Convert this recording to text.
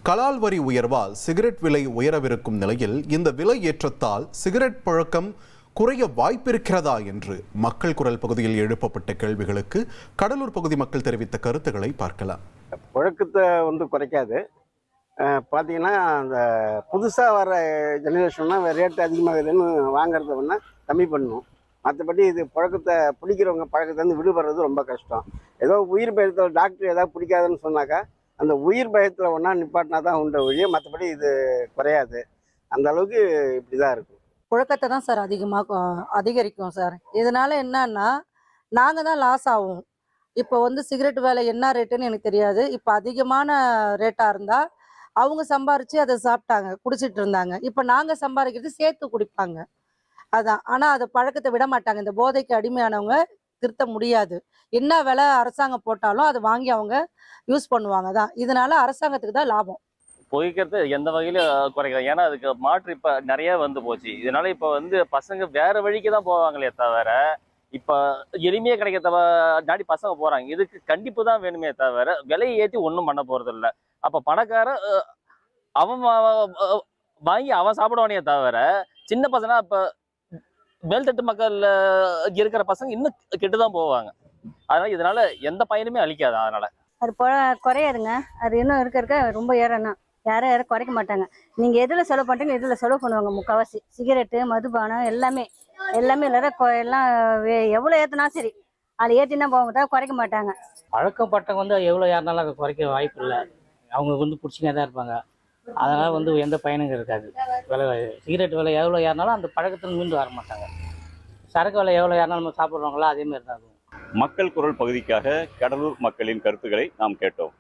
கலால் வரி உயர்வால் சிகரெட் விலை உயரவிருக்கும் நிலையில் இந்த விலை ஏற்றத்தால் சிகரெட் பழக்கம் குறைய வாய்ப்பிருக்கிறதா என்று மக்கள் குரல் பகுதியில் எழுப்பப்பட்ட கேள்விகளுக்கு கடலூர் பகுதி மக்கள் தெரிவித்த கருத்துக்களை பார்க்கலாம். புழக்கத்தை குறைக்காது. பார்த்தீங்கன்னா அந்த புதுசாக வர ஜெனரேஷன்னா ரேட்டு அதிகமாகுதுன்னு வாங்குறத வேணால் கம்மி பண்ணணும். மற்றபடி இது புழக்கத்தை பிடிக்கிறவங்க பழக்கத்தை விடுபடுறது ரொம்ப கஷ்டம். ஏதோ உயிர் பயத்தில் டாக்டர் ஏதாவது பிடிக்காதுன்னு சொன்னாக்கா அந்த உயிர் பயத்தில் ஒன்றா நிப்பாட்டினா தான் உண்ட ஒழிய மற்றபடி இது குறையாது. அந்த அளவுக்கு இப்படி தான் இருக்கும். புழக்கத்தை தான் சார் அதிகரிக்கும் சார். இதனால என்னன்னா நாங்கள் தான் லாஸ் ஆகும். இப்போ சிகரெட் விலை என்ன ரேட்டுன்னு எனக்கு தெரியாது. இப்போ அதிகமான ரேட்டாக இருந்தால் அவங்க சம்பாரித்து அதை சாப்பிட்டாங்க, குடிச்சிட்டு இருந்தாங்க. இப்போ நாங்கள் சம்பாதிக்கிறது சேர்த்து குடிப்பாங்க. அதான். ஆனால் அதை பழக்கத்தை விட மாட்டாங்க. இந்த போதைக்கு அடிமையானவங்க திருத்த முடியாது. என்ன விலை அரசாங்கம் போட்டாலும் அதை வாங்கி அவங்க யூஸ் பண்ணுவாங்க தான். இதனால அரசாங்கத்துக்கு தான் லாபம். புகைக்கிறது எந்த வகையிலும் குறைக்கலாம். ஏன்னா அதுக்கு மாற்று இப்போ நிறைய போச்சு. இதனால இப்போ பசங்க வேற வழிக்கு தான் போவாங்களே தவிர இப்போ எளிமையாக கிடைக்க நாடி பசங்க போறாங்க. இதுக்கு கண்டிப்பு தான் வேணுமே தவிர விலையை ஏற்றி ஒன்றும் பண்ண போறது இல்லை. அப்போ பணக்காரன் அவன் வாங்கி அவன் சாப்பிடுவானே தவிர சின்ன பசங்க இப்போ மேல்தட்டு மக்கள் இருக்கிற பசங்க இன்னும் கெட்டுதான் போவாங்க. அதனால இதனால எந்த பயனுமே அளிக்காது. அதனால அது குறையாதுங்க. அது இன்னும் இருக்க ரொம்ப ஏறணும். யாரும் குறைக்க மாட்டாங்க. நீங்கள் எதில் செலவு பண்ணுறீங்க, எதில் செலவு பண்ணுவாங்க. முக்கால்வாசி சிகரெட்டு, மதுபானம் எல்லாமே எல்லாரும் எல்லாம் எவ்வளோ ஏற்றினா சரி அதை ஏற்றினா போக குறைக்க மாட்டாங்க. பழக்கப்பட்டவங்க எவ்வளோ யாருனாலும் அதை குறைக்க வாய்ப்பு இல்லை. அவங்க பிடிச்சினே தான் இருப்பாங்க. அதனால் எந்த பயனும் இருக்காது. சிகரெட் விலை எவ்வளோ ஏறினாலும் அந்த பழக்கத்தில் மீண்டு வர மாட்டாங்க. சரக்கு விலை எவ்வளோ ஏறினாலும் நம்ம சாப்பிட்றவங்களா அதேமாதிரி தான். மக்கள் குரல் பகுதிக்காக கடலூர் மக்களின் கருத்துக்களை நாம் கேட்டோம்.